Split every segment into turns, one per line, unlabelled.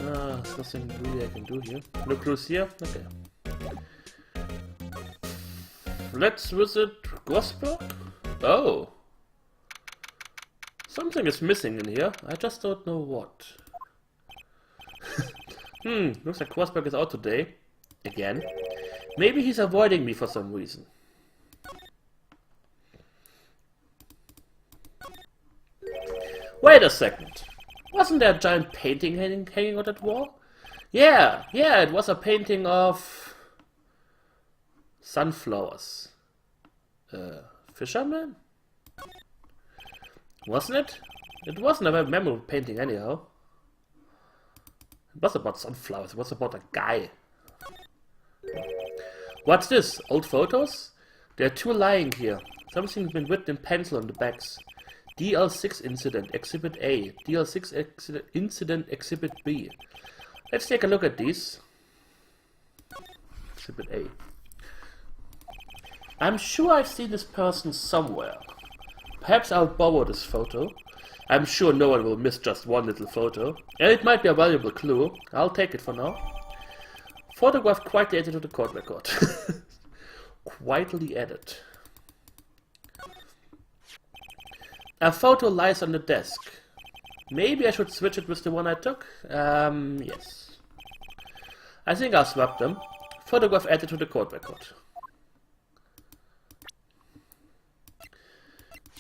There's nothing really I can do here. No clues here? Okay. Let's visit Gosberg? Oh. Something is missing in here. I just don't know what. Looks like Gosberg is out today. Again. Maybe he's avoiding me for some reason. Wait a second. Wasn't there a giant painting hanging on that wall? Yeah, it was a painting of sunflowers. Fisherman? Wasn't it? It wasn't a very memorable painting anyhow. It was about sunflowers, it was about a guy. What's this? Old photos? There are two lying here. Something's been written in pencil on the backs. DL6 Incident, Exhibit A. DL6 Incident, Exhibit B. Let's take a look at these. Exhibit A. I'm sure I've seen this person somewhere. Perhaps I'll borrow this photo. I'm sure no one will miss just one little photo. And it might be a valuable clue. I'll take it for now. Photograph quietly added to the court record. Quietly added. A photo lies on the desk. Maybe I should switch it with the one I took? Yes. I think I'll swap them. Photograph added to the court record.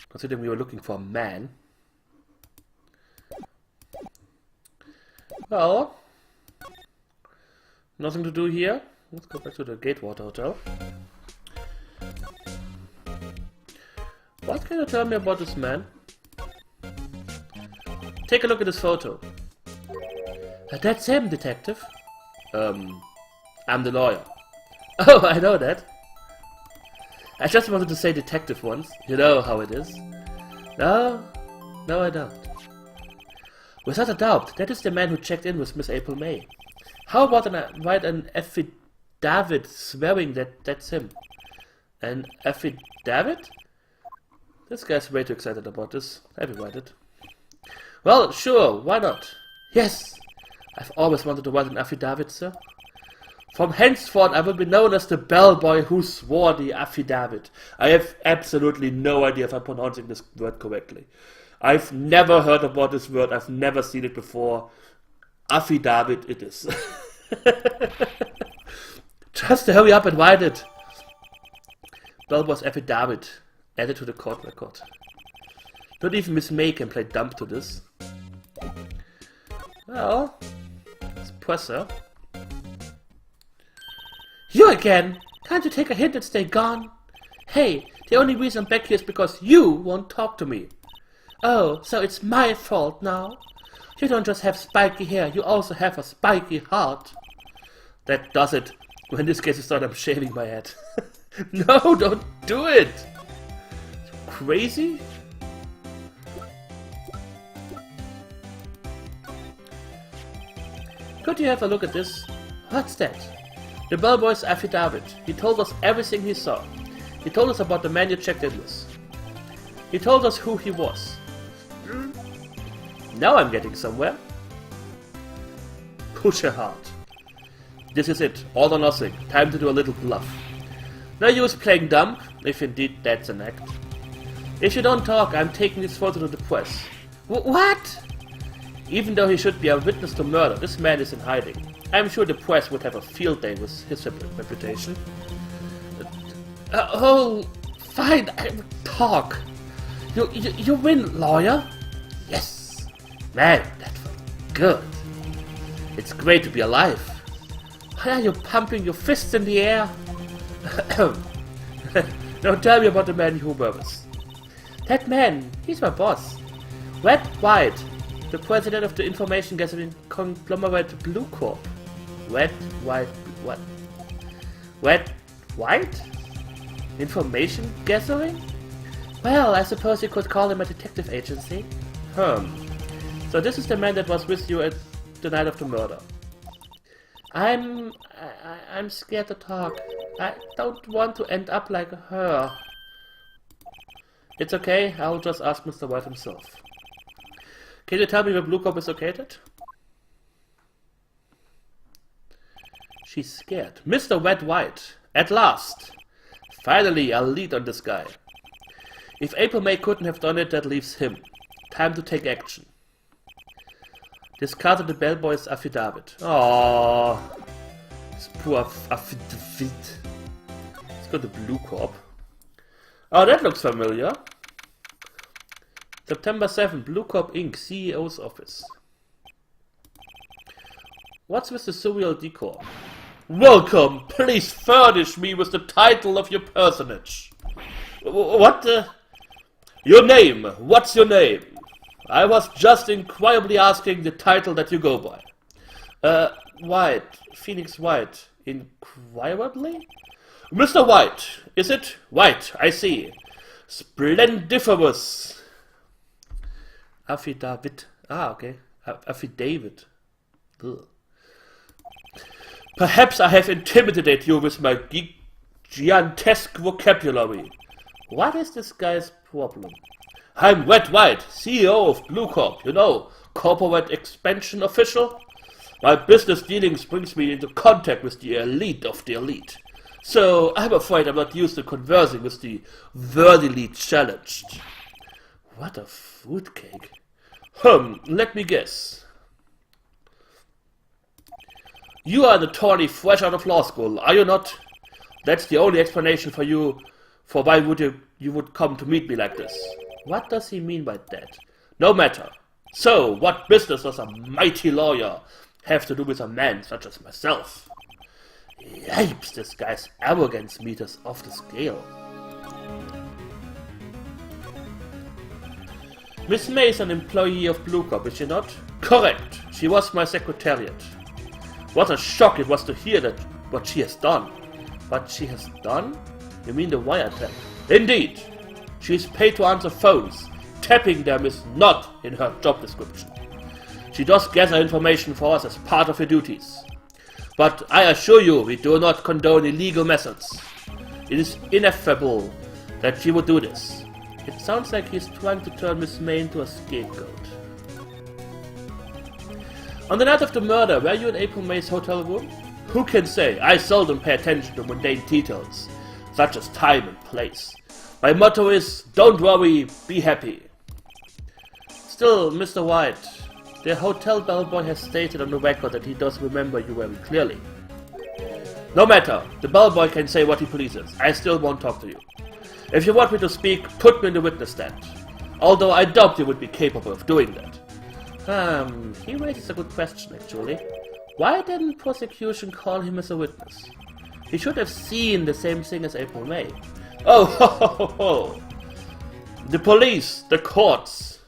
Considering we were looking for a man. Well, nothing to do here. Let's go back to the Gatewater Hotel. What can you tell me about this man? Take a look at this photo. That's him, detective. I'm the lawyer. Oh, I know that. I just wanted to say detective once. You know how it is. No, I don't. Without a doubt, that is the man who checked in with Miss April May. How about write an affidavit swearing that that's him? An affidavit? This guy's way too excited about this. I will write it. Well, sure, why not? Yes! I've always wanted to write an affidavit, sir. From henceforth, I will be known as the bellboy who swore the affidavit. I have absolutely no idea if I'm pronouncing this word correctly. I've never heard about this word. I've never seen it before. Affidavit it is. Just hurry up and write it. Bellboy's affidavit. Added to the court record. Not even Miss May can play dumb to this. Well, let's press her. You again! Can't you take a hint and stay gone? Hey, the only reason I'm back here is because you won't talk to me. Oh, so it's my fault now? You don't just have spiky hair, you also have a spiky heart. That does it. Well, in this case, it's not I'm shaving my head. No, don't do it! Crazy? Could you have a look at this? What's that? The bellboy's affidavit. He told us everything he saw. He told us about the man you checked in with. He told us who he was. Now I'm getting somewhere. Push your heart. This is it. All or nothing. Time to do a little bluff. No use playing dumb, if indeed that's an act. If you don't talk, I'm taking this photo to the press. What? Even though he should be a witness to murder, this man is in hiding. I'm sure the press would have a field day with his reputation. Oh, fine, I will talk. You win, lawyer. Yes. Man, that felt good. It's great to be alive. Why are you pumping your fists in the air? Now tell me about the man who murders. That man, he's my boss. Wright, the president of the information gathering conglomerate Blue Corp. Wright? Information gathering? Well, I suppose you could call him a detective agency. So this is the man that was with you at the night of the murder. I'm scared to talk. I don't want to end up like her. It's okay, I'll just ask Mr. White himself. Can you tell me where Blue Corp is located? She's scared. Mr. Wright, at last. Finally, I'll lead on this guy. If April May couldn't have done it, that leaves him. Time to take action. Discarded the bellboy's affidavit. Aww. This poor affidavit. Let's go to Blue Corp. Oh, that looks familiar. September 7, Blue Corp Inc., CEO's office. What's with the surreal decor? Welcome! Please furnish me with the title of your personage. What the... Your name! What's your name? I was just inquirably asking the title that you go by. White. Phoenix White. Inquirably? Mr. White, is it? White, I see. Splendiferous. Affidavit. Ah, okay. Affidavit. Ugh. Perhaps I have intimidated you with my gigantic vocabulary. What is this guy's problem? I'm Wright, CEO of Blue Corp, you know, corporate expansion official. My business dealings brings me into contact with the elite of the elite. So I'm afraid I'm not used to conversing with the worthily challenged. What a fruitcake. Let me guess. You are an attorney fresh out of law school, are you not? That's the only explanation for why you would come to meet me like this. What does he mean by that? No matter. So, what business does a mighty lawyer have to do with a man such as myself? Yipes, this guy's arrogance meters off the scale. Miss May is an employee of Blue Corp, is she not? Correct. She was my secretariat. What a shock it was to hear that what she has done. What she has done? You mean the wiretap? Indeed. She is paid to answer phones. Tapping them is not in her job description. She does gather information for us as part of her duties. But I assure you, we do not condone illegal methods. It is ineffable that she would do this. It sounds like he's trying to turn Miss May into a scapegoat. On the night of the murder, were you in April May's hotel room? Who can say? I seldom pay attention to mundane details, such as time and place. My motto is, don't worry, be happy. Still, Mr. White, the hotel bellboy has stated on the record that he does remember you very clearly. No matter, the bellboy can say what he pleases. I still won't talk to you. If you want me to speak, put me in the witness stand. Although I doubt you would be capable of doing that. He raises a good question, actually. Why didn't prosecution call him as a witness? He should have seen the same thing as April May. Oh, ho, ho, ho, ho. The police, the courts.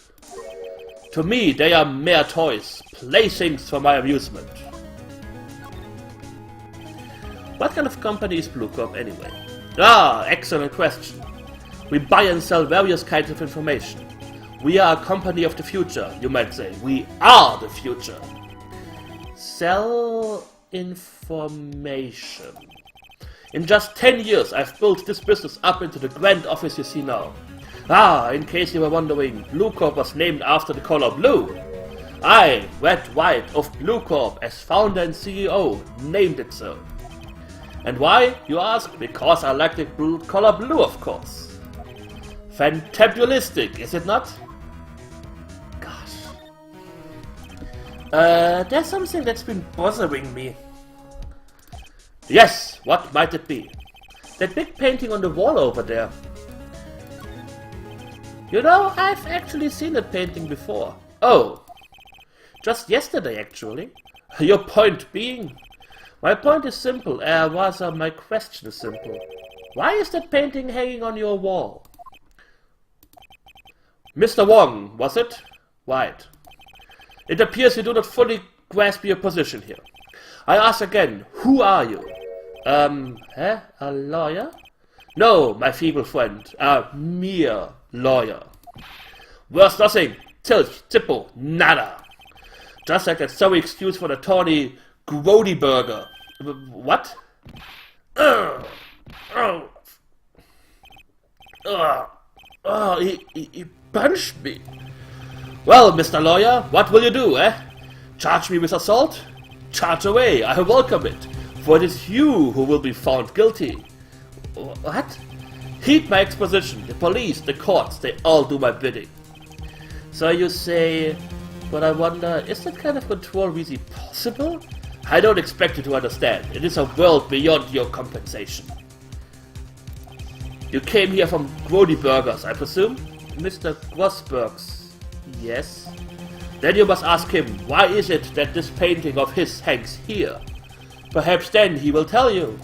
To me, they are mere toys, playthings for my amusement. What kind of company is Blue Corp anyway? Ah, excellent question. We buy and sell various kinds of information. We are a company of the future, you might say. We are the future. Sell information. In just 10 years, I've built this business up into the grand office you see now. Ah, in case you were wondering, Blue Corp was named after the color blue. I, Wright of Blue Corp, as founder and CEO, named it so. And why, you ask? Because I like the color blue, of course. Fantabulistic, is it not? Gosh. There's something that's been bothering me. Yes, what might it be? That big painting on the wall over there. You know, I've actually seen that painting before. Oh, just yesterday actually. Your point being? My point is simple, rather my question is simple. Why is that painting hanging on your wall? Mr. Wong, was it? Right. It appears you do not fully grasp your position here. I ask again, who are you? A lawyer? No, my feeble friend, a mere lawyer. Worth nothing, tilt, tipple, nada. Just like that sorry excuse for the attorney Grody Burger. What? He punched me. Well, Mr. Lawyer, what will you do, eh? Charge me with assault? Charge away, I welcome it. For it is you who will be found guilty. What? Heed my exposition. The police, the courts, they all do my bidding. So you say, but I wonder, is that kind of control really possible? I don't expect you to understand. It is a world beyond your compensation. You came here from Grody Burgers, I presume? Mr. Grossberg's. Yes. Then you must ask him, why is it that this painting of his hangs here? Perhaps then he will tell you.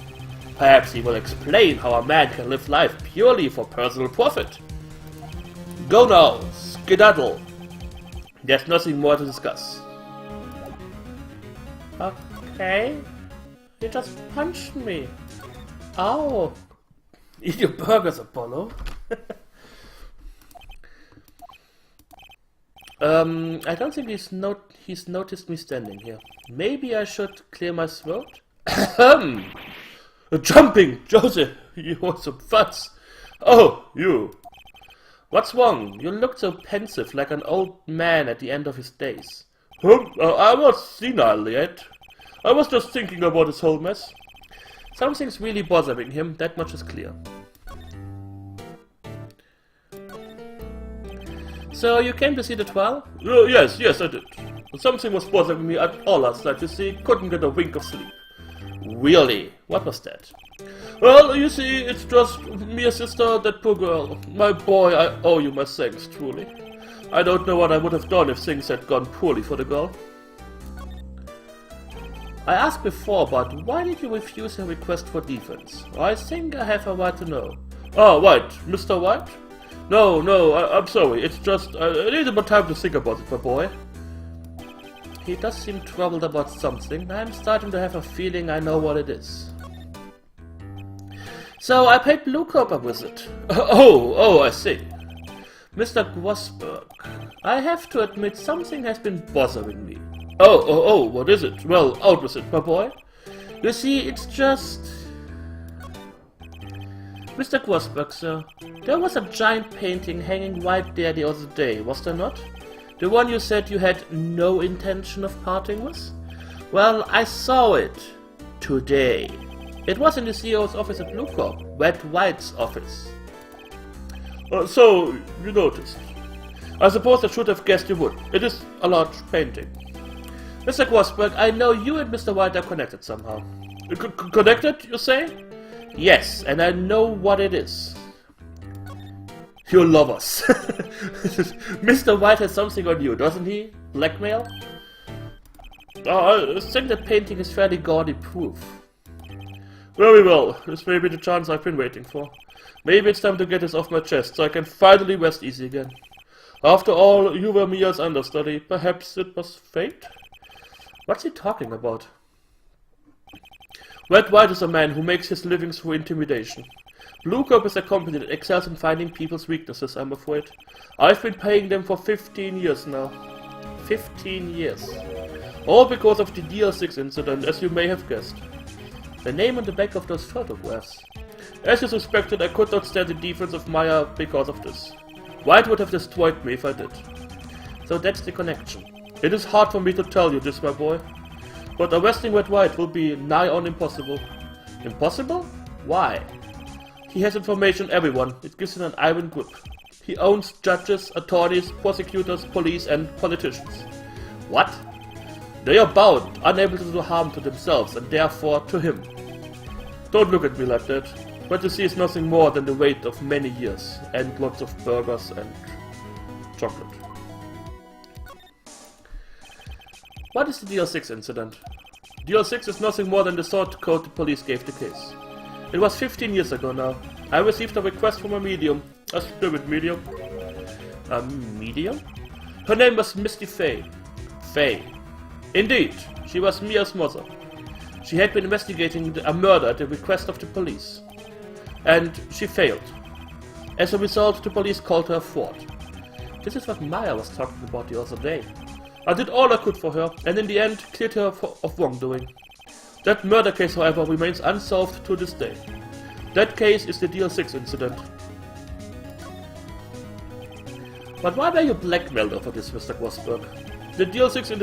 Perhaps he will explain how a man can live life purely for personal profit. Go now, skedaddle. There's nothing more to discuss. Okay. You just punched me. Ow. Eat your burgers, Apollo. I don't think he's noticed me standing here. Maybe I should clear my throat? Jumping! Joseph! You want some fuss? Oh, you! What's wrong? You look so pensive, like an old man at the end of his days. I'm not senile yet. I was just thinking about this whole mess. Something's really bothering him, that much is clear. So, you came to see the trial? Yes, I did. Something was bothering me at all last night, you see, couldn't get a wink of sleep. Really? What was that? Well, you see, it's just me and sister, that poor girl. My boy, I owe you my thanks, truly. I don't know what I would have done if things had gone poorly for the girl. I asked before, but why did you refuse her request for defense? I think I have a right to know. Oh, Wright. Mr. Wright? No, I'm sorry. It's just, I needed more time to think about it, my boy. He does seem troubled about something. I'm starting to have a feeling I know what it is. So, I paid Blue Corp a visit. Oh, I see. Mr. Grossberg, I have to admit something has been bothering me. Oh, what is it? Well, out with it, my boy. You see, it's just... Mr. Grossberg, sir, there was a giant painting hanging right there the other day, was there not? The one you said you had no intention of parting with? Well, I saw it today. It was in the CEO's office at Blue Corp, Wright's office. So, you noticed. I suppose I should have guessed you would. It is a large painting. Mr. Grossberg, I know you and Mr. Wright are connected somehow. Connected, you say? Yes, and I know what it is. You're lovers. Mr. Wright has something on you, doesn't he? Blackmail? I think that painting is fairly gaudy proof. Very well, this may be the chance I've been waiting for. Maybe it's time to get this off my chest, so I can finally rest easy again. After all, you were Mia's understudy. Perhaps it was fate? What's he talking about? Wright is a man who makes his living through intimidation. Blue Corp is a company that excels in finding people's weaknesses, I'm afraid. I've been paying them for 15 years now. 15 years. All because of the DL6 incident, as you may have guessed. The name on the back of those photographs. As you suspected, I could not stand the defense of Maya because of this. Wright would have destroyed me if I did. So that's the connection. It is hard for me to tell you this, my boy. But arresting Wright will be nigh on impossible. Impossible? Why? He has information on everyone. It gives him an iron grip. He owns judges, attorneys, prosecutors, police, and politicians. What? They are bound, unable to do harm to themselves, and therefore to him. Don't look at me like that. What you see is nothing more than the weight of many years, and lots of burgers and chocolate. What is the DL6 incident? DL6 is nothing more than the thought code the police gave the case. It was 15 years ago now. I received a request from a medium. A spirit medium. A medium? Her name was Misty Faye. Faye. Indeed, she was Mia's mother. She had been investigating a murder at the request of the police. And she failed. As a result, the police called her a fraud. This is what Maya was talking about the other day. I did all I could for her, and in the end cleared her of wrongdoing. That murder case, however, remains unsolved to this day. That case is the DL6 incident. But why were you blackmailed over this, Mr. Grossberg? The DL6 incident